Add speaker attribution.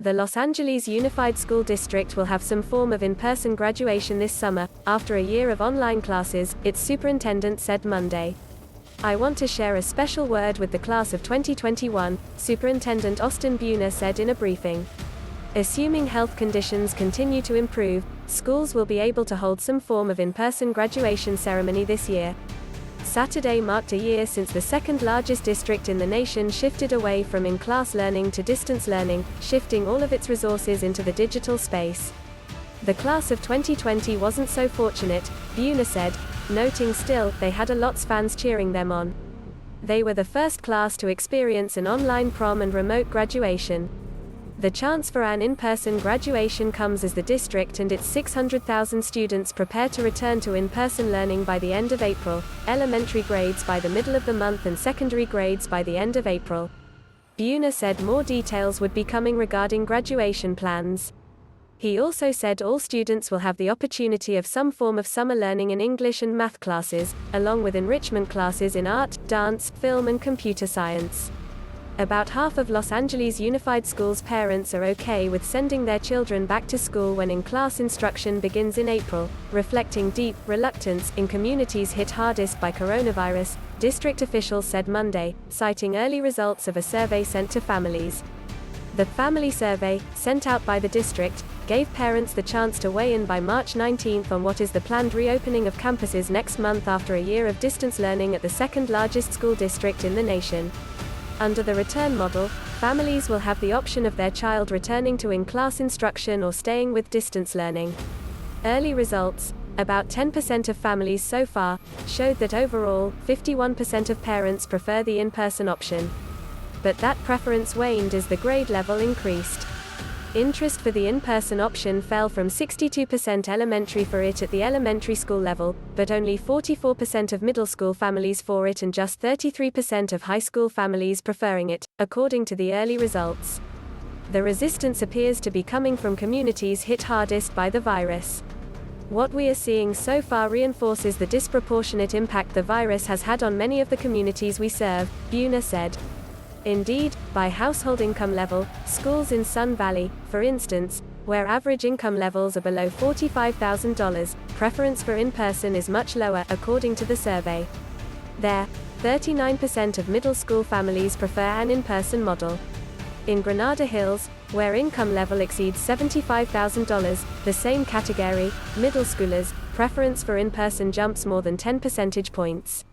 Speaker 1: The Los Angeles Unified School District will have some form of in-person graduation this summer, after a year of online classes, its superintendent said Monday. "I want to share a special word with the class of 2021, Superintendent Austin Beutner said in a briefing. Assuming health conditions continue to improve, schools will be able to hold some form of in-person graduation ceremony this year. Saturday marked a year since the second largest district in the nation shifted away from in-class learning to distance learning, shifting all of its resources into the digital space. The class of 2020 wasn't so fortunate," Beutner said, noting still, they had a lots fans cheering them on. They were the first class to experience an online prom and remote graduation. The chance for an in-person graduation comes as the district and its 600,000 students prepare to return to in-person learning by the end of April, elementary grades by the middle of the month and secondary grades by the end of April. Beutner said more details would be coming regarding graduation plans. He also said all students will have the opportunity of some form of summer learning in English and math classes, along with enrichment classes in art, dance, film and computer science. About half of Los Angeles Unified Schools parents are okay with sending their children back to school when in-class instruction begins in April, reflecting deep reluctance in communities hit hardest by coronavirus, district officials said Monday, citing early results of a survey sent to families. The family survey, sent out by the district, gave parents the chance to weigh in by March 19 on what is the planned reopening of campuses next month after a year of distance learning at the second largest school district in the nation. Under the return model, families will have the option of their child returning to in-class instruction or staying with distance learning. Early results, about 10% of families so far, showed that overall, 51% of parents prefer the in-person option. But that preference waned as the grade level increased. Interest for the in-person option fell from 62% elementary for it at the elementary school level, but only 44% of middle school families for it and just 33% of high school families preferring it, according to the early results. The resistance appears to be coming from communities hit hardest by the virus. "What we are seeing so far reinforces the disproportionate impact the virus has had on many of the communities we serve," Beutner said. Indeed, by household income level, schools in Sun Valley, for instance, where average income levels are below $45,000, preference for in-person is much lower, according to the survey. There, 39% of middle school families prefer an in-person model. In Granada Hills, where income level exceeds $75,000, the same category, middle schoolers, preference for in-person jumps more than 10 percentage points.